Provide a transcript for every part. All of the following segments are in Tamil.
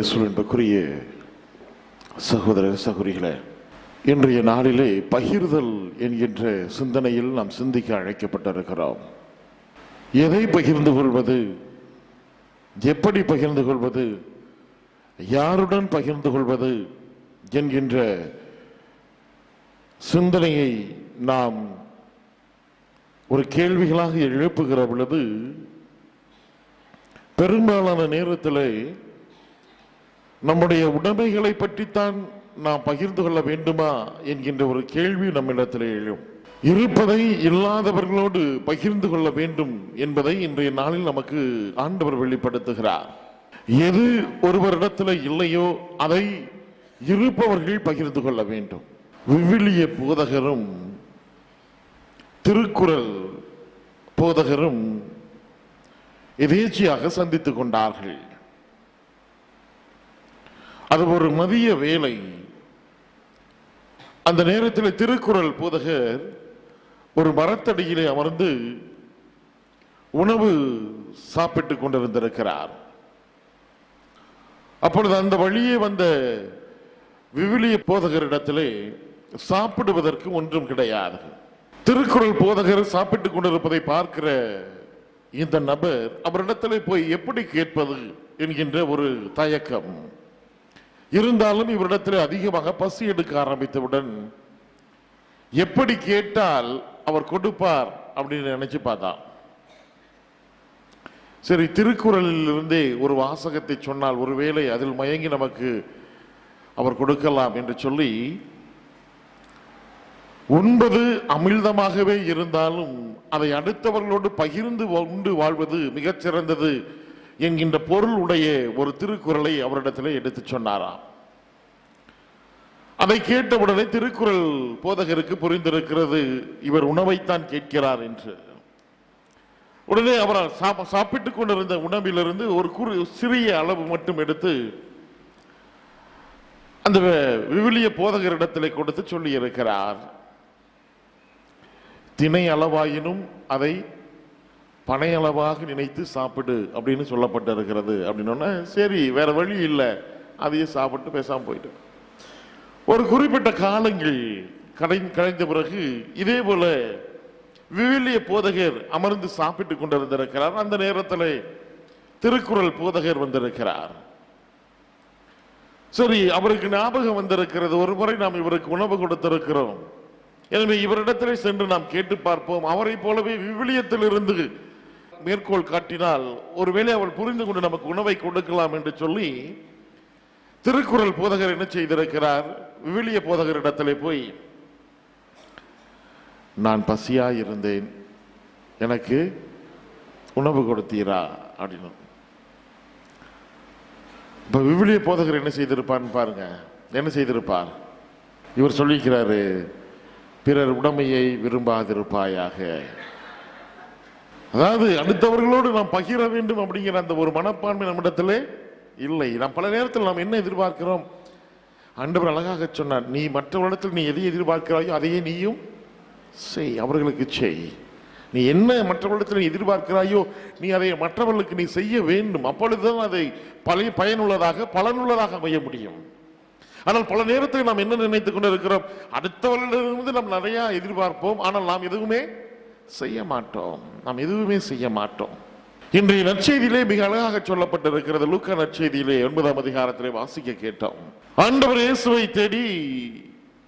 இயேசுவின்புக்குரிய சகோதர சகோதரிகளே, இன்றைய நாளிலே பகிர்தல் என்கின்ற சிந்தனையில் நாம் சிந்திக்க அழைக்கப்பட்டிருக்கிறோம். எதை பகிர்ந்து கொள்வது, எப்படி பகிர்ந்து கொள்வது, யாருடன் பகிர்ந்து கொள்வது என்கின்ற சிந்தனையை நாம் ஒரு கேள்விகளாக எழுப்புகிற பொழுது பெரும்பாலான நேரத்தில் நம்முடைய உடைமைகளை பற்றித்தான் நாம் பகிர்ந்து கொள்ள வேண்டுமா என்கின்ற ஒரு கேள்வி நம்மிடத்தில் எழும். இருப்பதை இல்லாதவர்களோடு பகிர்ந்து கொள்ள வேண்டும் என்பதை இன்றைய நாளில் நமக்கு ஆண்டவர் வெளிப்படுத்துகிறார். எது ஒருவரிடத்தில் இல்லையோ அதை இருப்பவர்கள் பகிர்ந்து கொள்ள வேண்டும். விவிலிய போதகரும் திருக்குறள் போதகரும் எதேச்சையாக சந்தித்துக் கொண்டார்கள். அது ஒரு மதிய வேலை. அந்த நேரத்தில் திருக்குறள் போதகர் ஒரு மரத்தடியிலே அமர்ந்து உணவு சாப்பிட்டுக் கொண்டிருந்திருக்கிறார். அப்பொழுது அந்த வழியே வந்த விவிலிய போதகரிடத்திலே சாப்பிடுவதற்கு ஒன்றும் கிடையாது. திருக்குறள் போதகர் சாப்பிட்டுக் கொண்டிருப்பதை பார்க்கிற இந்த நபர் அவரிடத்திலே போய் எப்படி கேட்பது என்கின்ற ஒரு தயக்கம் இருந்தாலும் இவரிடத்தில் அதிகமாக பசி எடுக்க ஆரம்பித்தவுடன் எப்படி கேட்டால் அவர் கொடுப்பார் அப்படின்னு நினைச்சு பார்த்தான். சரி, திருக்குறளில் இருந்தே ஒரு வாசகத்தை சொன்னால் ஒருவேளை அதில் மயங்கி நமக்கு அவர் கொடுக்கலாம் என்று சொல்லி, உண்பது அமிழ்தமாகவே இருந்தாலும் அதை அடுத்தவர்களோடு பகிர்ந்து உண்டு வாழ்வது மிகச்சிறந்தது என்கின்ற பொருள் உடைய ஒரு திருக்குறளை அவரிடத்தில் எடுத்து சொன்னாராம். அதை கேட்டவுடனே திருக்குறள் போதகருக்கு புரிந்திருக்கிறது, இவர் உணவைத்தான் கேட்கிறார் என்று. உடனே அவர் சாப்பிட்டுக் கொண்டிருந்த உணவிலிருந்து ஒரு சிறிய அளவு மட்டும் எடுத்து அந்த விவிலிய போதகரிடத்தில் கொடுத்து சொல்லி இருக்கிறார். திணை அளவாயினும் அதை பனை அளவாக நினைத்து சாப்பிடு அப்படின்னு சொல்லப்பட்டிருக்கிறது. அப்படின்னு சரி, வேற வழி இல்லை, அதையே சாப்பிட்டு பேசாம போயிட்டு ஒரு குறிப்பிட்ட காலங்கள் கழிந்த பிறகு இதே போல விவிலிய போதகர் அமர்ந்து சாப்பிட்டுக் கொண்டிருந்திருக்கிறார். அந்த நேரத்தில் திருக்குறள் போதகர் வந்திருக்கிறார். சரி, அவருக்கு ஞாபகம் வந்திருக்கிறது, ஒரு முறை நாம் இவருக்கு உணவு கொடுத்திருக்கிறோம், எனவே இவரிடத்திலே சென்று நாம் கேட்டு பார்ப்போம். அவரை போலவே விவிலியத்திலிருந்து மேற்கோள் காட்டினால் ஒருவேளை அவள் புரிந்து கொண்டு நமக்கு உணவை கொடுக்கலாம் என்று சொல்லி திருக்குறள் போதகர் என்ன செய்திருக்கிறார், விவிலிய போதகரிடத்திலே போய், நான் பசியா இருந்தேன், எனக்கு உணவு கொடுத்தீரா அப்படின்னு. இப்ப விவிலிய போதகர் என்ன செய்திருப்பான்னு பாருங்க. என்ன செய்திருப்பார்? இவர் சொல்லிக்கிறாரு, பிறர் உடைமையை விரும்பாதிருப்பாயாக. அதாவது அடுத்தவர்களோடு நாம் பகிர வேண்டும் அப்படிங்கிற அந்த ஒரு மனப்பான்மை நம்மிடத்திலே இல்லை. நாம் பல நேரத்தில் நாம் என்ன எதிர்பார்க்கிறோம்? ஆண்டவர் அழகாக சொன்னார், நீ மற்றவரிடத்தில் நீ எதை எதிர்பார்க்கிறாயோ அதையே நீயும் செய், அவர்களுக்கு செய். நீ என்ன மற்றவரிடத்தில் எதிர்பார்க்கிறாயோ நீ அதை மற்றவர்களுக்கு நீ செய்ய வேண்டும். அப்பொழுதுதான் அதை பயனுள்ளதாக பலனுள்ளதாக அமைய முடியும். ஆனால் பல நேரத்தில் நாம் என்ன நினைத்துக் கொண்டு இருக்கிறோம், அடுத்தவர்களிடமிருந்து நாம் நிறைய எதிர்பார்ப்போம், ஆனால் நாம் எதுவுமே செய்ய மாட்டோம். நாம் எதுவுமே செய்ய மாட்டோம். இன்றைய நற்செய்தியிலே மிக அழகாக சொல்லப்பட்டிருக்கிறது. லூக்கா நற்செய்தியிலே 9ஆம் அதிகாரத்திலே வாசிக்க கேட்டோம். ஆண்டவர் இயேசுவை தேடி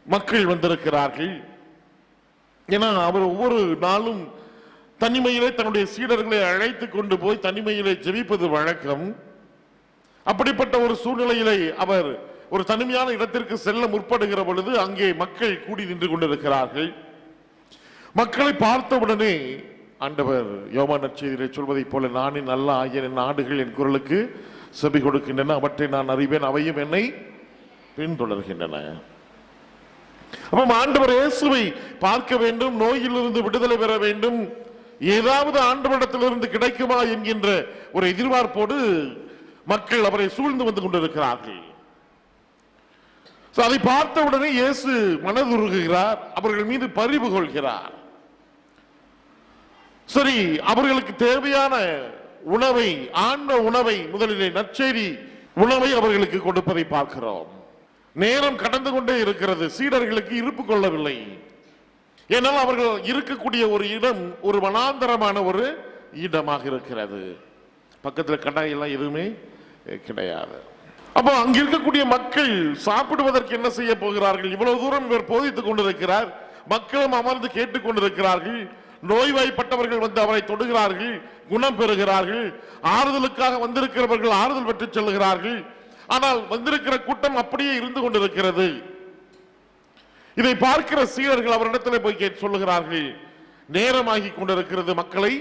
மக்கள் வந்திருக்கிறார்கள். ஏன்னா அவர் ஒவ்வொரு நாளும் தனிமையிலே தன்னுடைய சீடர்களை அழைத்து கொண்டு போய் தனிமையிலே ஜெபிப்பது வழக்கம். அப்படிப்பட்ட ஒரு சூழ்நிலையிலே அவர் ஒரு தனிமையான இடத்திற்கு செல்ல முற்படுகிற பொழுது அங்கே மக்கள் கூடி நின்று கொண்டிருக்கிறார்கள். மக்களை பார்த்தவுடனே ஆண்டவர் யோவான் நற்செய்தியிலே சொல்வதை போல, நானே நல்ல ஆயன், என் ஆடுகள் என் குரலுக்கு செவி கொடுக்கின்றன, அவற்றை நான் அறிவேன், அவையும் என்னை பின்தொடர்கின்றன. அப்ப ஆண்டவர் இயேசுவை பார்க்க வேண்டும், நோயிலிருந்து விடுதலை பெற வேண்டும், ஏதாவது ஆண்டவரிடத்திலிருந்து கிடைக்குமா என்கின்ற ஒரு எதிர்பார்ப்போடு மக்கள் அவரை சூழ்ந்து வந்து கொண்டிருக்கிறார்கள். அதை பார்த்தவுடனே இயேசு மனதுருகுகிறார், அவர்கள் மீது பரிவு கொள்கிறார். சரி, அவர்களுக்கு தேவையான உணவை, ஆன்ம உணவை முதலிலே நற்செய்தி உணவை அவர்களுக்கு கொடுப்பதை பார்க்கிறோம். நேரம் கடந்து கொண்டே இருக்கிறது. சீடர்களுக்கு இருப்பு கொள்ளவில்லை. ஏனால் அவர்கள் இருக்கக்கூடிய ஒரு இடம் ஒரு வனாந்தரமான ஒரு இடமாக இருக்கிறது. பக்கத்தில் கடாயெல்லாம் எதுவுமே கிடையாது. அப்போ அங்க இருக்கக்கூடிய மக்கள் சாப்பிடுவதற்கு என்ன செய்ய போகிறார்கள்? இவ்வளவு தூரம் இவர் போதித்துக் கொண்டிருக்கிறார். மக்களும் அமர்ந்து கேட்டுக் கொண்டிருக்கிறார்கள். நோய்வாய்ப்பட்டவர்கள் வந்து அவரை தொடுகிறார்கள், குணம் பெறுகிறார்கள். ஆறுதலுக்காக வந்திருக்கிறவர்கள் ஆறுதல் பெற்று செல்கிறார்கள். ஆனால் வந்திருக்கிற கூட்டம் அப்படியே இருந்து கொண்டிருக்கிறது. இதை பார்க்கிற சீடர்கள் அவரிடத்தில் போய் சொல்லுகிறார்கள், நேரமாகி கொண்டிருக்கிறது, மக்களை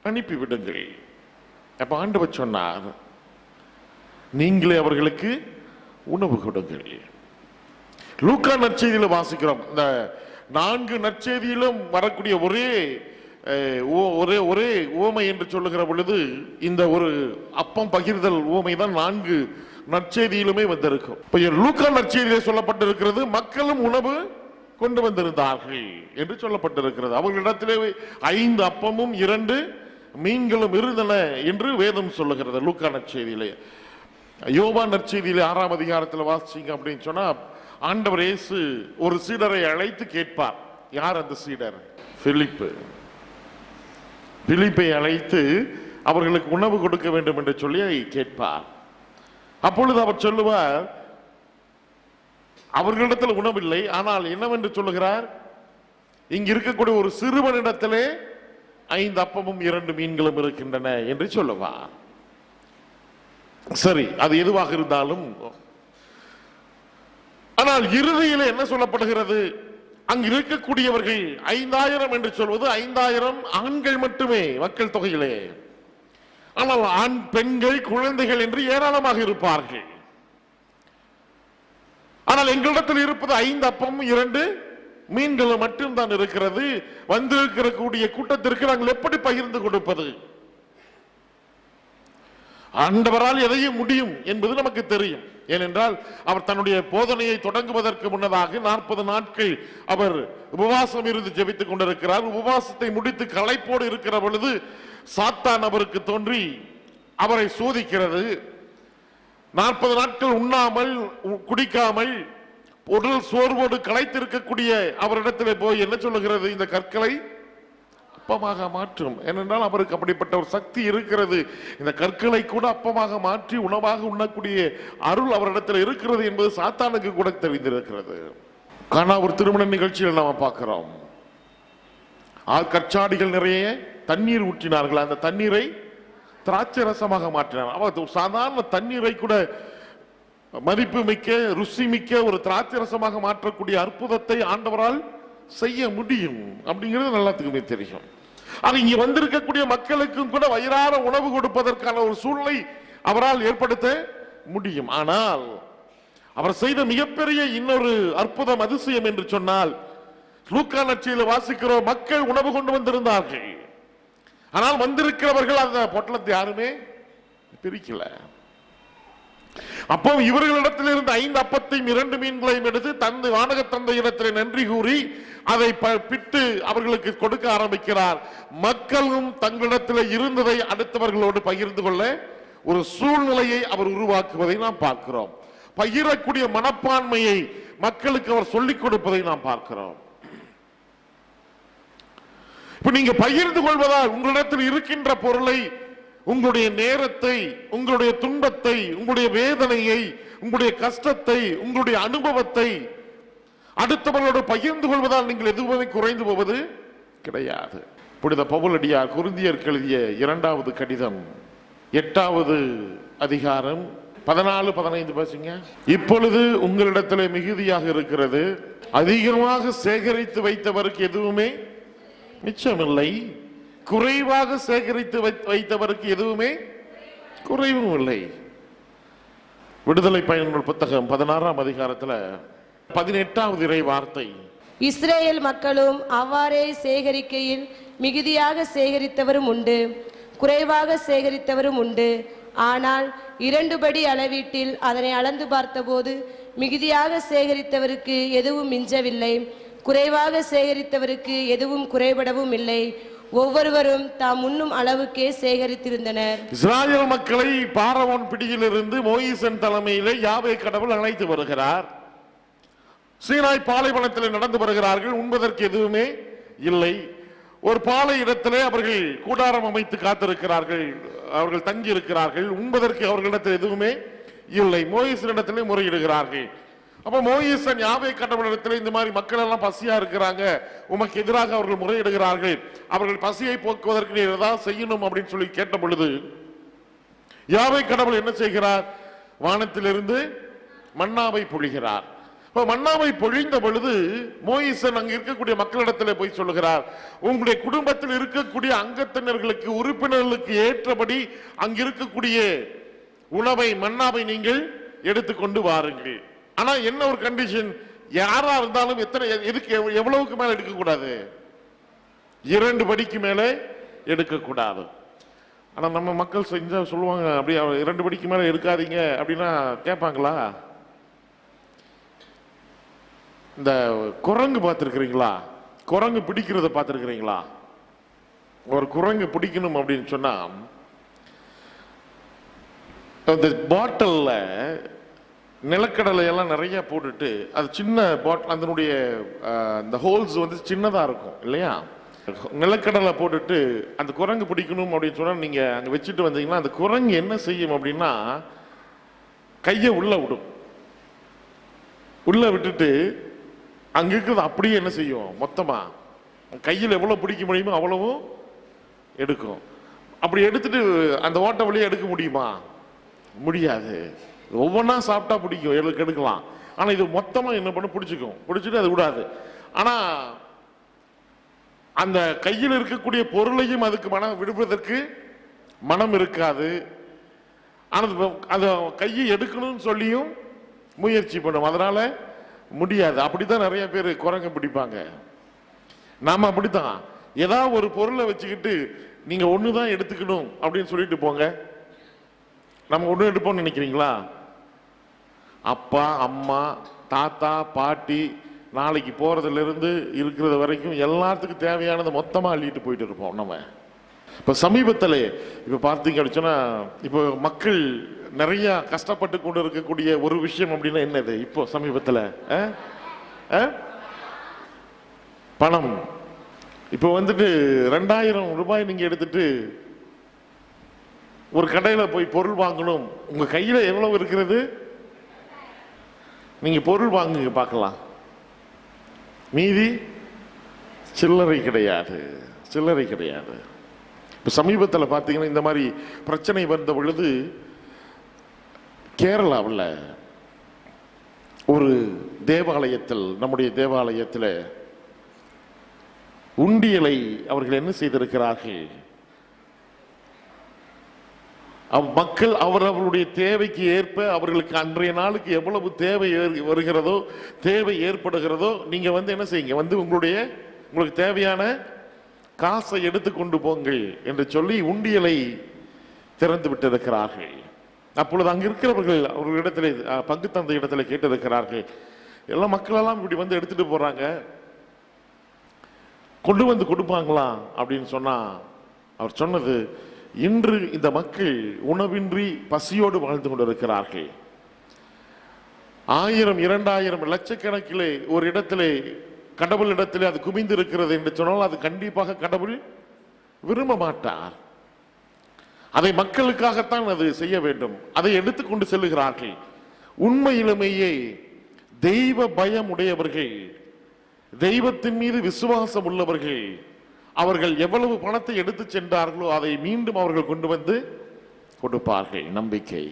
அனுப்பிவிடுங்கள். அப்ப ஆண்டவர் சொன்னார், நீங்களே அவர்களுக்கு உணவு கொடுங்கள். லூக்கா நற்செய்தியில வாசிக்கிறோம். இந்த 4 நற்செய்தியிலும் வரக்கூடிய ஒரே ஒரே உவமை என்று சொல்லுகிற பொழுது இந்த ஒரு அப்பம் பகிர்தல் உவமை தான் 4 நற்செய்தியிலுமே வந்திருக்கும். லூக்கா நற்செய்தியிலே சொல்லப்பட்டிருக்கிறது, மக்களும் உணவு கொண்டு வந்திருந்தார்கள் என்று சொல்லப்பட்டிருக்கிறது. அவர்களிடத்திலே 5 அப்பமும் 2 மீன்களும் இருந்தன என்று வேதம் சொல்லுகிறது லூக்கா நற்செய்தியிலே. யோவான் நற்செய்தியிலே 6ஆம் அதிகாரத்தில் வாசிங்க அப்படின்னு சொன்னா, ஆண்டவர் இயேசு ஒரு சீடரை அழைத்து கேட்பார். யார் அந்த சீடர்? பிலிப்பை அழைத்து அவர்களுக்கு உணவு கொடுக்க வேண்டும் என்று சொல்லி கேட்பார். அப்பொழுது அவர் சொல்லுவார், அவர்களிடத்தில் உணவில்லை, ஆனால் என்னவென்று சொல்லுகிறார், இங்கு இருக்கக்கூடிய ஒரு சிறுவனிடத்திலே 5 அப்பமும் 2 மீன்களும் இருக்கின்றன என்று சொல்லுவார். சரி, அது எதுவாக இருந்தாலும், ஆனால் இறுதியில் என்ன சொல்லப்படுகிறது? அங்கு இருக்கக்கூடியவர்கள் 5000 என்று சொல்வது 5000 ஆண்கள் மட்டுமே மக்கள் தொகையிலே. ஆனால் ஆண், பெண்கள், குழந்தைகள் என்று ஏராளமாக இருப்பார்கள். ஆனால் எங்களிடத்தில் இருப்பது 5 அப்பமும் 2 மீன்களும் மட்டும்தான் இருக்கிறது. வந்திருக்கிற கூடிய கூட்டத்திற்கு நாங்கள் எப்படி பகிர்ந்து கொடுப்பது? ஆண்டவரால் எதையும் முடியும் என்பது நமக்கு தெரியும். ஏனென்றால் அவர் தன்னுடைய போதனையை தொடங்குவதற்கு முன்னதாக 40 நாட்கள் அவர் உபவாசம் இருந்து ஜெபித்துக் கொண்டிருக்கிறார். உபவாசத்தை முடித்து களைப்போடு இருக்கிற பொழுது சாத்தான் அவருக்கு தோன்றி அவரை சோதிக்கிறது. 40 நாட்கள் உண்ணாமல் குடிக்காமல் உடல் சோர்வோடு களைத்திருக்கக்கூடிய அவரிடத்திலே போய் என்ன சொல்லுகிறது? இந்த கற்களை அப்பமாக மாற்றும். ஏனென்றால் அவருக்கு அப்படிப்பட்ட ஒரு சக்தி இருக்கிறது. இந்த கற்களை கூட அப்பமாக மாற்றி உணவாக உண்ணக்கூடிய அருள் அவரிடத்தில் இருக்கிறது என்பது சாத்தானுக்கு கூட தெரிந்திருக்கிறது. ஆனா ஒரு திருமண நிகழ்ச்சியில் நாம பார்க்கிறோம், கற்சாடிகள் நிறைய தண்ணீர் ஊற்றினார்கள். அந்த தண்ணீரை திராட்சை ரசமாக மாற்றினார். அவர் சாதாரண தண்ணீரை கூட மதிப்பு மிக்க, ருசி மிக்க ஒரு திராட்சை ரசமாக மாற்றக்கூடிய அற்புதத்தை ஆண்டவரால் செய்ய முடியும் அப்படிங்கிறது எல்லாத்துக்குமே தெரியும். ஆனா இங்க வந்திருக்கக்கூடிய மக்களுக்கும் கூட வயிறார உணவு கொடுப்பதற்கான ஒரு சூழ்நிலை அவரால் ஏற்படுத்த முடியும். ஆனால் அவர் செய்த மிகப்பெரிய இன்னொரு அற்புதம், அதிசயம் என்று சொன்னால், லூக்கா நற்செய்தியில் வாசிக்கிறோம், மக்கள் உணவு கொண்டு வந்திருந்தார்கள். ஆனால் வந்திருக்கிறவர்கள் அந்த பொட்டலத்தை யாருமே பிரிக்கல. அப்போ இவர்களிடத்தில் இருந்து 5 அப்பத்தையும் 2 மீன்களையும் எடுத்து தந்தை வானக தந்தையிடத்தில் நன்றி கூறி அதை பிட்டு அவர்களுக்கு கொடுக்க ஆரம்பிக்கிறார். மக்களும் தங்களிடத்தில் இருந்ததை அடுத்தவர்களோடு பகிர்ந்து கொள்ள ஒரு சூழ்நிலையை அவர் உருவாக்குவதை நாம் பார்க்கிறோம். பகிரக்கூடிய மனப்பான்மையை மக்களுக்கு அவர் சொல்லிக் கொடுப்பதை நாம் பார்க்கிறோம். இப்ப நீங்க பகிர்ந்து கொள்வதால் உங்களிடத்தில் இருக்கின்ற பொருளை, உங்களுடைய நேரத்தை, உங்களுடைய துன்பத்தை, உங்களுடைய வேதனையை, உங்களுடைய கஷ்டத்தை, உங்களுடைய அனுபவத்தை அடுத்தவர்களோடு பகிர்ந்து கொள்வதால் நீங்கள் எதுவுமே குறைந்து போவது கிடையாது. புனித பவுலடியார் கொரிந்தியருக்கு எழுதிய 2வது கடிதம் 8வது அதிகாரம் 14-15 பேசுங்க. இப்பொழுது உங்களிடத்தில் மிகுதியாக இருக்கிறது, அதிகமாக சேகரித்து வைத்தவருக்கு எதுவுமே மிச்சமில்லை, குறைவாக சேகரித்து வைத்தவருக்கு எதுவுமே குறைவும் இல்லை. விடுதலை பயணங்கள் புத்தகம் 16ஆம் அதிகாரத்தில் 18வது இறை வார்த்தை, இஸ்ரேல் மக்களும் அவ்வாறே சேகரிக்கையில் மிகுதியாக சேகரித்தவரும் உண்டு, குறைவாக சேகரித்தவரும் உண்டு. ஆனால் 2 படி அளவீட்டில் அதனை அளந்து பார்த்தபோது மிகுதியாக சேகரித்தவருக்கு எதுவும் மிஞ்சவில்லை, குறைவாக சேகரித்தவருக்கு எதுவும் குறைபடவும் இல்லை. ஒவ்வொருவரும் தாம் உண்ணும் அளவுக்கே சேகரித்திருந்தனர். இஸ்ராயேல் மக்களை பார்வோன் பிடியிலிருந்து மோயிசன் தலைமையிலே யாவே கடவுள் அழைத்து வருகிறார். சீனாய் பாலைவனத்தில் நடந்து வருகிறார்கள். உண்பதற்கு எதுவுமே இல்லை. ஒரு பாலை இடத்திலே அவர்கள் கூடாரம் அமைத்து காத்திருக்கிறார்கள். அவர்கள் தங்கி இருக்கிறார்கள். உண்பதற்கு அவர்களிடத்தில் எதுவுமே இல்லை. மோயிசனிடத்திலே முறையிடுகிறார்கள். அப்ப மோயிசன் யாவே கடவுளிடத்தில் இந்த மாதிரி மக்கள் எல்லாம் பசியா இருக்கிறாங்க, உமக்கு எதிராக அவர்கள் முறையிடுகிறார்கள், அவர்கள் பசியை போக்குவதற்கு நீர் ஏதாவது செய்யணும் அப்படின்னு சொல்லி கேட்ட பொழுது யாவே கடவுள் என்ன செய்கிறார்? வானத்திலிருந்து மன்னாவை பொழிகிறார். மன்னாவை பொழிந்த பொழுது மோயிசன் அங்க இருக்கக்கூடிய மக்களிடத்தில் போய் சொல்லுகிறார், உங்களுடைய குடும்பத்தில் இருக்கக்கூடிய அங்கத்தினர்களுக்கு உறுப்பினர்களுக்கு ஏற்றபடி அங்க இருக்கக்கூடிய உணவை மன்னாவை நீங்கள் எடுத்துக்கொண்டு வாருங்கள். ஆனா என்ன ஒரு கண்டிஷன், யாரா இருந்தாலும் எதுக்கு எவ்வளவுக்கு மேல எடுக்கக்கூடாது? 2 படிக்கு மேல எடுக்கக்கூடாது. ஆனா நம்ம மக்கள் செஞ்சா சொல்லுவாங்க, அப்படியே 2 படிக்கு மேல எடுக்காதீங்க அப்படின்னா கேட்பாங்களா? இந்த குரங்கு பார்த்துருக்கிறீங்களா? குரங்கு பிடிக்கிறத பார்த்துருக்கிறீங்களா? ஒரு குரங்கு பிடிக்கணும் அப்படின்னு சொன்னா அந்த பாட்டில்ல நிலக்கடலை எல்லாம் நிறைய போட்டுட்டு, அது சின்ன பாட்டில், அதனுடைய அந்த ஹோல்ஸ் வந்து சின்னதா இருக்கும் இல்லையா? நிலக்கடலை போட்டுட்டு அந்த குரங்கு பிடிக்கணும் அப்படின்னு சொன்னா நீங்க அங்க வச்சுட்டு வந்தீங்கன்னா அந்த குரங்கு என்ன செய்யும் அப்படின்னா கையை உள்ள விடும். உள்ள விட்டுட்டு அங்க இருக்கிறது அப்படியே என்ன செய்யும், மொத்தமா கையில் எவ்வளவு பிடிக்க முடியுமோ அவ்வளவும் எடுக்கும். அப்படி எடுத்துட்டு அந்த ஓட்ட வழியை எடுக்க முடியுமா? முடியாது. ஒவ்வொன்றா சாப்பிட்டா பிடிக்கும், எடுக்கலாம். ஆனா இது மொத்தமா என்ன பண்ண பிடிச்சிக்கும், பிடிச்சிட்டு அது விடாது. ஆனா அந்த கையில் இருக்கக்கூடிய பொருளையும் அதுக்கு மனம் விடுவதற்கு மனம் இருக்காது. ஆனா அது கையை எடுக்கணும்னு சொல்லியும் முயற்சி பண்ணும், அதனால முடியாது. அப்படித்தான் நிறைய பேர் குரங்கு பிடிப்பாங்க. நாம அப்படித்தான் ஏதாவது ஒரு பொருளை வச்சுக்கிட்டு நீங்க ஒண்ணுதான் எடுத்துக்கணும் அப்படின்னு சொல்லிட்டு போங்க. நம்ம ஒண்ணு எடுப்போம்னு நினைக்கிறீங்களா? அப்பா அம்மா தாத்தா பாட்டி நாளைக்கு போறதுல இருந்து இருக்கிறது வரைக்கும் எல்லாத்துக்கும் தேவையானது மொத்தமா அள்ளிட்டு போயிட்டு இருப்போம் நம்ம. இப்ப சமீபத்தில் இப்ப பார்த்தீங்க அப்படின்னு சொன்னா இப்போ மக்கள் நிறைய கஷ்டப்பட்டு கொண்டு இருக்கக்கூடிய ஒரு விஷயம் அப்படின்னா என்னது? இப்போ சமீபத்தில் பணம். இப்போ வந்துட்டு 2000 ரூபாய் நீங்க எடுத்துட்டு ஒரு கடையில போய் பொருள் வாங்கணும், உங்க கையில எவ்வளவு இருக்கிறது? நீங்க பொருள் வாங்குங்க பார்க்கலாம், மீதி சில்லறை கிடையாது, சில்லறை கிடையாது. இப்ப சமீபத்தில் பார்த்தீங்கன்னா இந்த மாதிரி பிரச்சனை வந்த பொழுது கேரளாவில் ஒரு தேவாலயத்தில், நம்முடைய தேவாலயத்தில் உண்டியலை அவர்கள் என்ன செய்திருக்கிறார்கள், மக்கள் அவர்களுடைய தேவைக்கு ஏற்ப அவர்களுக்கு அன்றைய நாளுக்கு எவ்வளவு தேவை வருகிறதோ தேவை ஏற்படுகிறதோ நீங்க வந்து என்ன செய்யுங்க, வந்து உங்களுக்கு தேவையான காசை எடுத்துக்கொண்டு போங்கள் என்று சொல்லி உண்டியலை திறந்து விட்டிருக்கிறார்கள். அப்பொழுது அங்க இருக்கிறவர்கள் அவர்களிடத்தில் பங்கு தந்தை இடத்துல கேட்டிருக்கிறார்கள், எல்லா மக்கள் எல்லாம் இப்படி வந்து எடுத்துட்டு போறாங்க, கொண்டு வந்து கொடுப்பாங்களா அப்படின்னு சொன்னா அவர் சொன்னது, இன்று இந்த மக்கள் உணவின்றி பசியோடு வாழ்ந்து கொண்டிருக்கிறார்கள். 1000 2000 லட்சக்கணக்கிலே ஒரு இடத்திலே கடவுள் இடத்திலே அது குவிந்து இருக்கிறது என்று சொன்னால் அது கண்டிப்பாக கடவுள் விரும்ப மாட்டார். அதை மக்களுக்காகத்தான் அது செய்ய வேண்டும். அதை எடுத்துக்கொண்டு செல்லுகிறார்கள். உண்மையிலுமேயே தெய்வ பயம் உடையவர்கள், தெய்வத்தின் மீது விசுவாசம் உள்ளவர்கள், அவர்கள் எவ்வளவு பணத்தை எடுத்து சென்றார்களோ அதை மீண்டும் அவர்கள் கொண்டு வந்து கொடுப்பார்கள். நம்பிக்கை,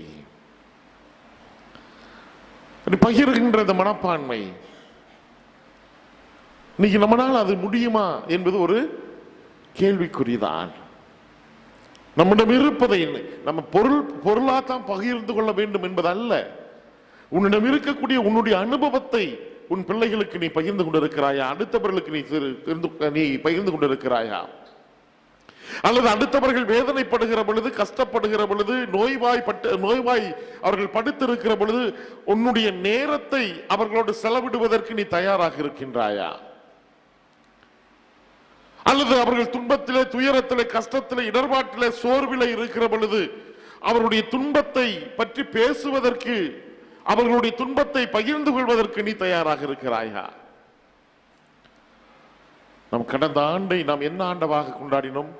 பகிர்கின்ற மனப்பான்மை. இன்னைக்கு நம்மளால் அது முடியுமா என்பது ஒரு கேள்விக்குறிதான். நம்மிடம் இருப்பதை நம்ம பொருளாத்தான் பகிர்ந்து கொள்ள வேண்டும் என்பது அல்ல. உன்னிடம் இருக்கக்கூடிய உன்னுடைய அனுபவத்தை உன் பிள்ளைகளுக்கு நீ பகிர்ந்து கொண்டிருக்கிறாயா? அடுத்தவர்களுக்கு நீ பகிர்ந்து கொண்டிருக்கிறாயா? அல்லது அடுத்தவர்கள் வேதனைப்படுகிற பொழுது, கஷ்டப்படுகிற பொழுது, நோய்வாய் அவர்கள் படுத்திருக்கிற பொழுது உன்னுடைய நேரத்தை அவர்களோடு செலவிடுவதற்கு நீ தயாராக இருக்கின்றாயா? அல்லது அவர்கள் துன்பத்திலே, துயரத்திலே, கஷ்டத்திலே, இடர்பாட்டிலே, சோர்விலே இருக்கிற பொழுது அவருடைய துன்பத்தை பற்றி பேசுவதற்கு, அவர்களுடைய துன்பத்தை பகிர்ந்து கொள்வதற்கு நீ தயாராக இருக்கிறாயா? நம் கடந்த ஆண்டை நாம் என்ன ஆண்டவாக கொண்டாடினோம்?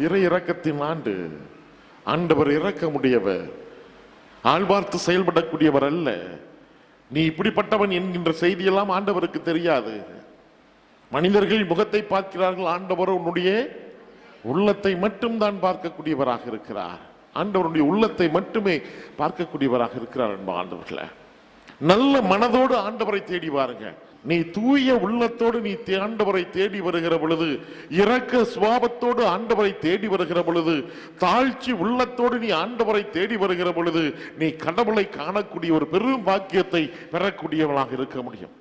இறை இரக்கத்தின் ஆண்டு. ஆண்டவர் இரக்கமுடையவர், ஆழ்வார்த்து செயல்படக்கூடியவர் அல்ல. நீ இப்படிப்பட்டவன் என்கின்ற செய்தியெல்லாம் ஆண்டவருக்கு தெரியாது. மனிதர்கள் முகத்தை பார்க்கிறார்கள், ஆண்டவர் உன்னுடைய உள்ளத்தை மட்டும் தான் பார்க்கக்கூடியவராக இருக்கிறார். ஆண்டவருடைய உள்ளத்தை மட்டுமே பார்க்கக்கூடியவராக இருக்கிறார். ஆண்டவர்களே, நல்ல மனதோடு ஆண்டவரை தேடி வாருங்க. நீ தூய உள்ளத்தோடு நீ ஆண்டவரை தேடி வருகிற பொழுது, இரக்க சுபாவத்தோடு ஆண்டவரை தேடி வருகிற பொழுது, தாழ்ச்சி உள்ளத்தோடு நீ ஆண்டவரை தேடி வருகிற பொழுது, நீ கடவுளை காணக்கூடிய ஒரு பெரும் பாக்கியத்தை பெறக்கூடியவனாக இருக்க முடியும்.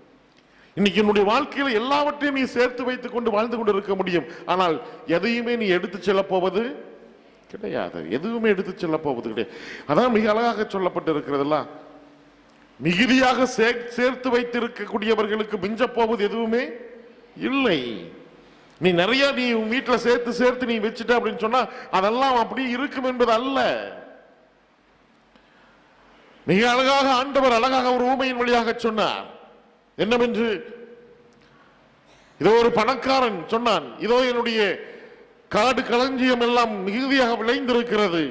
இன்னைக்கு என்னுடைய வாழ்க்கையில எல்லாவற்றையும் நீ சேர்த்து வைத்துக் கொண்டு வாழ்ந்து கொண்டு இருக்க முடியும். ஆனால் எதையுமே நீ எடுத்து செல்ல போவது கிடையாது. எதுவுமே எடுத்து செல்ல போவது கிடையாது. அதான் மிக அழகாக சொல்லப்பட்டிருக்கிறதெல்லாம். மிகுதியாக சேர்த்து வைத்திருக்கக்கூடியவர்களுக்கு மிஞ்ச போவது எதுவுமே இல்லை. நீ நிறைய நீ வீட்டில் சேர்த்து நீ வச்சுட்ட அப்படின்னு சொன்னா அதெல்லாம் அப்படி இருக்கும் என்பது அல்ல. மிக அழகாக ஆண்டவர் அழகாக ஒரு ஊமையின் வழியாக சொன்னார். என்னவென்று, இதோ ஒரு பணக்காரன் சொன்னான், இதோ என்னுடைய காடு களஞ்சியம் எல்லாம் மிகுதியாக விளைந்திருக்கிறது,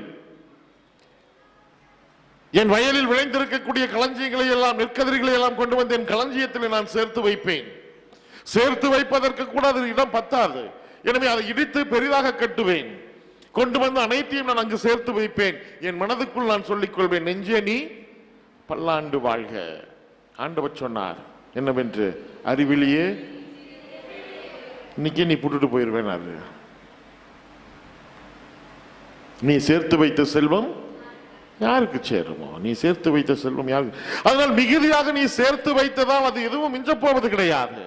என் வயலில் விளைந்திருக்கக்கூடிய களஞ்சியங்களை எல்லாம், நெற்கதிர்களை எல்லாம் கொண்டு வந்து என் களஞ்சியத்தில் நான் சேர்த்து வைப்பேன். சேர்த்து வைப்பதற்கு கூட அது இடம் பத்தாது, எனவே அதை இடித்து பெரிதாக கட்டுவேன், கொண்டு வந்து அனைத்தையும் நான் அங்கு சேர்த்து வைப்பேன். என் மனதுக்குள் நான் சொல்லிக் கொள்வேன், நெஞ்சே நீ பல்லாண்டு வாழ்க. ஆண்டவர் சொன்னார் என்னவென்று, அறிவிலியே இன்னைக்கே நீ புட்டுட்டு போயிருவேன். அது நீ சேர்த்து வைத்த செல்வம் யாருக்கு சேருமோ? நீ சேர்த்து வைத்த செல்வம் யாருக்கு? அதனால் மிகுதியாக நீ சேர்த்து வைத்ததால் அது எதுவும் மிஞ்ச போவது கிடையாது.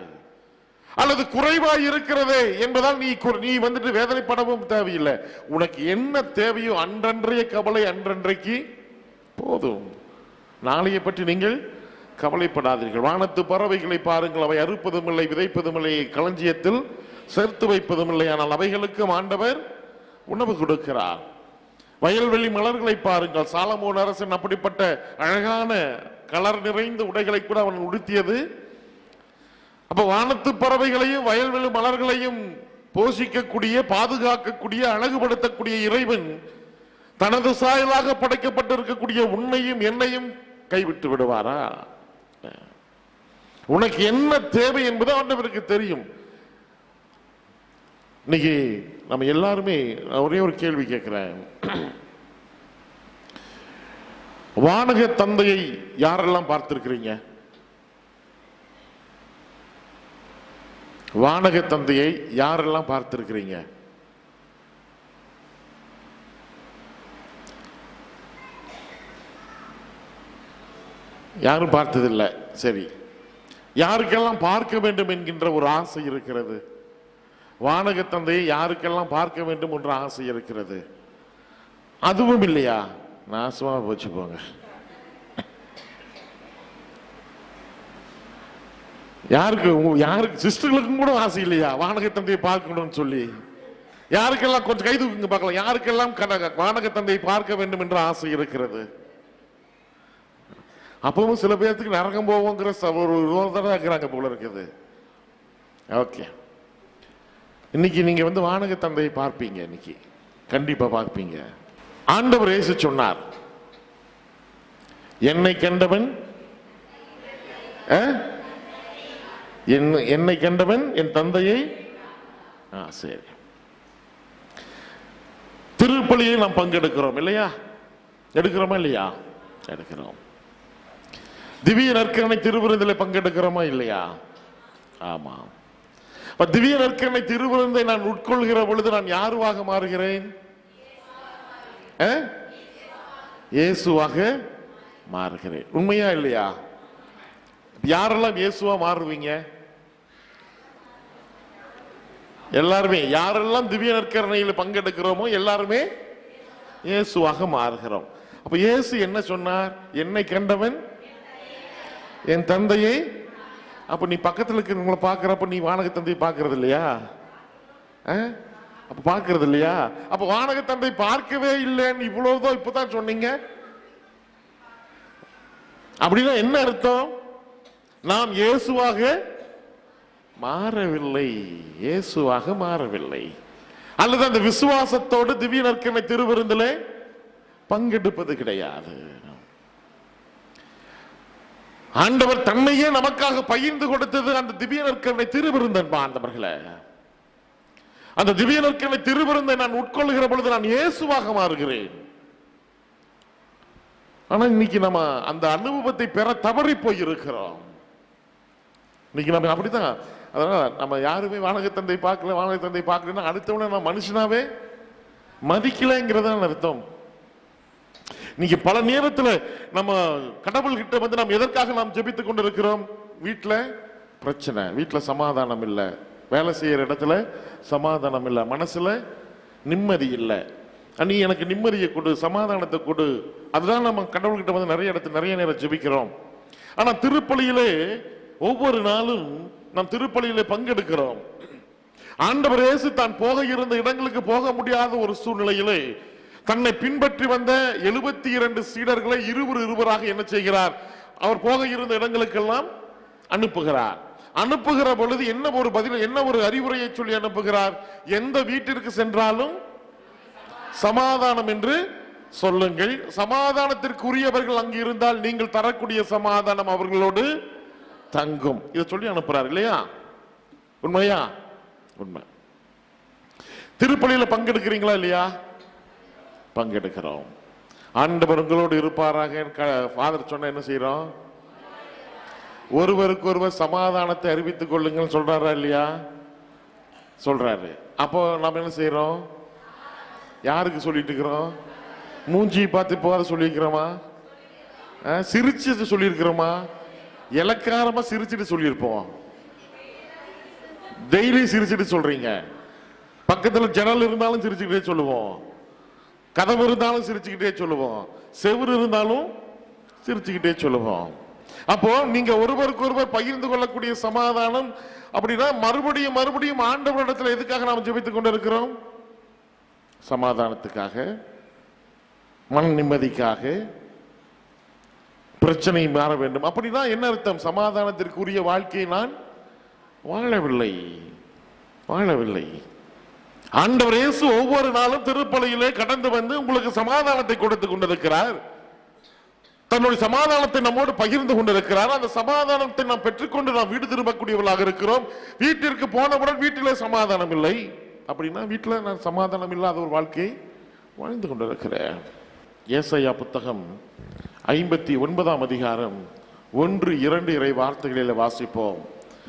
அல்லது குறைவாய் இருக்கிறதே என்பதால் நீ வந்துட்டு வேதனைப்படவும் தேவையில்லை. உனக்கு என்ன தேவையோ அன்றன்றைய கவலை அன்றன்றைக்கு போதும். நாளைய பற்றி நீங்கள் கவலைப்படாதீர்கள். வானத்து பறவைகளை பாருங்கள், அவை அறுப்பதும் இல்லை, விதைப்பதும் இல்லை, களஞ்சியத்தில் சேர்த்து வைப்பதும் இல்லை, ஆனால் அவைகளுக்கும் ஆண்டவர் உணவு கொடுக்கிறார். வயல்வெளி மலர்களை பாருங்கள், சாலமோன் அரசன் அப்படிப்பட்ட அழகான கலர் நிறைந்த உடைகளை கூட அவன் உடுத்தியது. அப்ப வானத்து பறவைகளையும் வயல்வெளி மலர்களையும் போஷிக்கக்கூடிய, பாதுகாக்கக்கூடிய, அழகுபடுத்தக்கூடிய இறைவன் தனது சாயலாக படைக்கப்பட்டிருக்கக்கூடிய உன்னையும் என்னையும் கைவிட்டு விடுவாரா? உனக்கு என்ன தேவை என்பது ஆண்டவருக்கு தெரியும். இன்னைக்கு நம்ம எல்லாருமே ஒரே ஒரு கேள்வி கேட்கிறேன். வானக தந்தையை யாரெல்லாம் பார்த்திருக்கிறீங்க? வானக தந்தையை யாரெல்லாம் பார்த்திருக்கிறீங்க? யாரும் பார்த்ததில்லை. சரி, யாருக்கெல்லாம் பார்க்க வேண்டும் என்கின்ற ஒரு ஆசை இருக்கிறது? வானக தந்தையை யாருக்கெல்லாம் பார்க்க வேண்டும் என்ற ஆசை இருக்கிறது? அதுவும் இல்லையா? நாசமா போச்சு போங்க. யாருக்கு சிஸ்டர்களுக்கும் கூட ஆசை இல்லையா வானக தந்தையை பார்க்கணும்னு சொல்லி? யாருக்கெல்லாம் கொஞ்சம் கை தூக்குங்க பார்க்கலாம். யாருக்கெல்லாம் வானக தந்தையை பார்க்க வேண்டும் என்ற ஆசை இருக்கிறது? அப்பவும் சில பேர்த்துக்கு நரகம் போவோங்கிற ஒரு விரோதம் இருக்கிறாங்க போல இருக்குது. ஓகே, இன்னைக்கு நீங்க வானக தந்தையை பார்ப்பீங்க. இன்னைக்கு கண்டிப்பா பார்ப்பீங்க. ஆண்டவர் இயேசு சொன்னார், என்னை கண்டவன் என்னை கண்டவன் என் தந்தையை. சரி, திருப்பலியை நாம் பங்கெடுக்கிறோம் இல்லையா? எடுக்கிறோமா இல்லையா? எடுக்கிறோம். திவ்ய நற்கருணை திருவிருந்தில் பங்கெடுக்கிறோமா இல்லையா? ஆமா. திவ்ய நற்கருணை திருவிருந்தை நான் உட்கொள்கிற பொழுது நான் யாருவாக மாறுகிறேன்? இயேசுவாக மாறுகிறேன். உண்மையா இல்லையா? யாரெல்லாம் இயேசுவா மாறுவீங்க? எல்லாருமே. யாரெல்லாம் திவ்ய நற்கருணையில் பங்கெடுக்கிறோமோ எல்லாருமே இயேசுவாக மாறுகிறோம். அப்ப இயேசு என்ன சொன்னார்? என்னை கண்டவன் என் தந்தையை. அப்ப நீ பக்கத்தில் இருக்கிறவங்களை பார்க்கிறப்ப நீ வானக தந்தையை பார்க்கறது இல்லையா? அப்ப பார்க்கறது இல்லையா? அப்ப வானக தந்தை பார்க்கவே இல்லைன்னு இவ்வளவுதான் இப்பதான் சொன்னீங்க. அப்படின்னா என்ன அர்த்தம்? நாம் இயேசுவாக மாறவில்லை, இயேசுவாக மாறவில்லை. அல்லது அந்த விசுவாசத்தோடு திவ்ய நற்கருணை திருவிருந்திலே பங்கெடுப்பது கிடையாது. ஆண்டவர் தன்னையே நமக்காக பகிர்ந்து கொடுத்தது அந்த திவ்ய நற்கருணை திருவிருந்தன் ஆண்டவர்களே. அந்த திவ்ய நற்கருணை திருவிருந்தை நான் உட்கொள்ளுகிற பொழுது நான் இயேசுவாக மாறுகிறேன். ஆனா இன்னைக்கு நம்ம அந்த அனுபவத்தை பெற தவறி போயிருக்கிறோம். இன்னைக்கு நம்ம அப்படித்தான். அதனால நம்ம யாருமே வானக தந்தை பார்க்கல, வானக தந்தை பார்க்கலன்னா அடுத்தவன நம்ம மனுஷனாவே மதிக்கலைங்கிறதான் அர்த்தம். நீங்க பல நேரத்துல நம்ம கடவுள் கிட்ட வந்து நம்ம எதற்காக நாம் ஜெபித்துக் கொண்டிருக்கிறோம்? வீட்டுல பிரச்சனை, வீட்டுல சமாதானம் இல்லை, வேலை செய்யற இடத்துல சமாதானம் இல்லை, மனசுல நிம்மதி இல்லை. நீ எனக்கு நிம்மதியை கொடு, சமாதானத்தை கொடு. அதுதான் நம்ம கடவுள்கிட்ட வந்து நிறைய நேரம் ஜெபிக்கிறோம். ஆனா திருப்பலியிலே ஒவ்வொரு நாளும் நாம் திருப்பலியிலே பங்கெடுக்கிறோம். ஆண்டவர் இயேசு தான் போக இருந்த இடங்களுக்கு போக முடியாத ஒரு சூழ்நிலையிலே தன்னை பின்பற்றி வந்த 72 சீடர்களை இருவராக என்ன செய்கிறார்? அவர் போக இருந்த இடங்களுக்கெல்லாம் அனுப்புகிறார். அனுப்புகிற பொழுது என்ன ஒரு பதில், என்ன ஒரு அறிவுரையை சொல்லி அனுப்புகிறார்? எந்த வீட்டிற்கு சென்றாலும் சமாதானம் என்று சொல்லுங்கள். சமாதானத்திற்குரியவர்கள் அங்கு இருந்தால் நீங்கள் தரக்கூடிய சமாதானம் அவர்களோடு தங்கும். இதை சொல்லி அனுப்புறார் இல்லையா? உண்மையா? உண்மை. திருப்பலியில பங்கெடுக்கிறீங்களா இல்லையா? பங்கெடுக்கிறோம். ஆண்டவர் உங்களோடு இருப்பாராக ஃபாதர் சொன்ன என்ன செய்யறோம்? ஒருவருக்கு ஒருவர் சமாதானத்தை அறிவித்துக் கொள்ளுங்கள் சொல்றாரா இல்லையா? சொல்றாரு. அப்போ நாம் என்ன செய்யறோம்? யாருக்கு சொல்லிட்டு இருக்கிறோம்? மூஞ்சி பார்த்து போற சொல்லியிருக்கிறோமா? சிரிச்சு சொல்லியிருக்கிறோமா? இலக்காரமா சிரிச்சுட்டு சொல்லியிருப்போம். டெய்லி சிரிச்சுட்டு சொல்றீங்க. பக்கத்துல ஜன்னல் இருந்தாலும் சிரிச்சுக்கிட்டே சொல்லுவோம், கதவு இருந்தாலும் சிரிச்சுக்கிட்டே சொல்லுவோம், செவுரு இருந்தாலும் சிரிச்சுக்கிட்டே சொல்லுவோம். அப்போ நீங்க ஒருவருக்கு ஒருவர் பகிர்ந்து கொள்ளக்கூடிய சமாதானம் அப்படின்னா மறுபடியும் ஆண்டவரிடத்துல எதுக்காக நாம் ஜெபித்துக் கொண்டிருக்கிறோம்? சமாதானத்துக்காக, மன நிம்மதிக்காக, பிரச்சனை மாற வேண்டும். அப்படின்னா என்ன அர்த்தம்? சமாதானத்திற்குரிய வாழ்க்கையை நான் வாழவில்லை. ஆண்டவர் இயேசு ஒவ்வொரு நாளும் திருப்பலியிலே கடந்து வந்து உங்களுக்கு சமாதானத்தை கொடுத்து கொண்டிருக்கிறார். தன்னுடைய சமாதானத்தை நம்மோடு பகிர்ந்து கொண்டிருக்கிறார். அந்த சமாதானத்தை நாம் பெற்றுக்கொண்டு நாம் வீடு திரும்பக்கூடியவர்களாக இருக்கிறோம். வீட்டிற்கு போனவுடன் வீட்டிலே சமாதானம் இல்லை. அப்படின்னா வீட்டில் நான் சமாதானம் இல்லாத ஒரு வாழ்க்கையை வாழ்ந்து கொண்டிருக்கிறேன். ஏசாயா புத்தகம் 59ஆம் அதிகாரம் 1-2 இறை வார்த்தைகளில் வாசிப்போம்.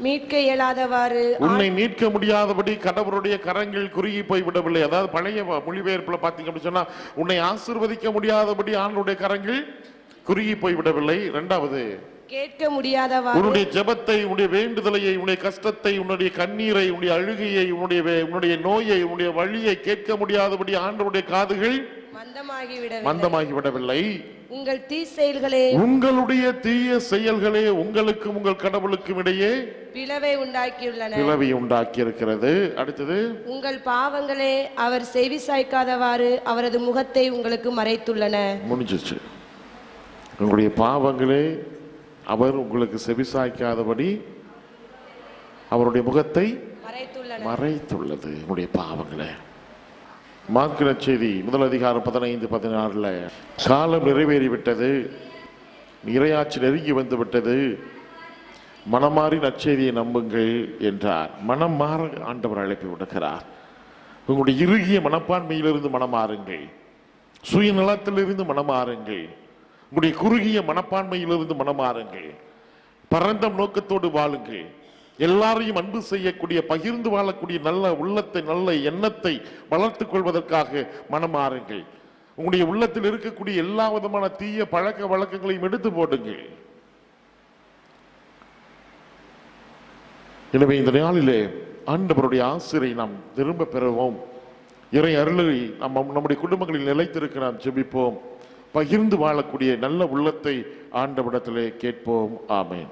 மீட்க இயலாதவாறு உன்னை மீட்க முடியாதபடி கடவுளுடைய கரங்கள் குறுகி போய் விடவில்லை. அதாவது பழைய மொழிபெயர்ப்புல பாத்தீங்க அப்படின்னு சொன்னா உன்னை ஆசீர்வதிக்க முடியாதபடி ஆண்டவருடைய கரங்கள் குறுகி போய் விடவில்லை. இரண்டாவது, கேட்க முடியாதவாறு உன்னுடைய ஜெபத்தை, உன்னுடைய வேண்டுதலையை, உன்னுடைய கஷ்டத்தை, உன்னுடைய கண்ணீரை, உன்னுடைய அழுகையை, உன்னுடைய நோயை, உன்னுடைய வழியை கேட்க முடியாதபடி ஆண்டவருடைய காதுகள் மந்தமாகி விடவில்லை. உங்களுடைய தீய செயல்களே உங்களுக்கும் உங்கள் கடவுளுக்கும் இடையே பிளவை உண்டாக்கி இருக்கிறது. அடுத்தது, உங்கள் பாவங்களே அவர் செவி சாய்க்காதவாறு அவரது முகத்தை உங்களுக்கு மறைத்துள்ளன. முடிஞ்சிச்சு. உங்களுடைய பாவங்களே அவர் உங்களுக்கு செவி சாய்க்காதபடி அவருடைய முகத்தை மறைத்துள்ளது. உங்களுடைய பாவங்களே. மார்க்கு நற்செய்தி 1 அதிகாரம் 15-16 காலம் நிறைவேறிவிட்டது, இறையாட்சி நெருங்கி வந்து விட்டது, மனமாறி நற்செய்தியை நம்புங்கள் என்றார். மனம் மாற ஆண்டவர் அழைப்பு விடுக்கிறார். உங்களுடைய இறுகிய மனப்பான்மையிலிருந்து மனமாறுங்கள், சுயநலத்திலிருந்து மனமாறுங்கள், உங்களுடைய குறுகிய மனப்பான்மையிலிருந்து மனமாறுங்கள், பரந்த நோக்கத்தோடு வாழுங்கள், எல்லாரையும் அன்பு செய்யக்கூடிய, பகிர்ந்து வாழக்கூடிய நல்ல உள்ளத்தை, நல்ல எண்ணத்தை வளர்த்துக் கொள்வதற்காக மனமாறுங்கள். உங்களுடைய உள்ளத்தில் இருக்கக்கூடிய எல்லா விதமான தீய பழக்க வழக்கங்களையும் எடுத்து போடுங்கள். எனவே இந்த நாளிலே ஆண்டவருடைய ஆசிரை நாம் திரும்ப பெறுவோம். இறை அருளை நம்முடைய குடும்பங்களில் நிலைத்திருக்க நாம் ஜெபிப்போம். பகிர்ந்து வாழக்கூடிய நல்ல உள்ளத்தை ஆண்டவரிடத்திலே கேட்போம். ஆமென்.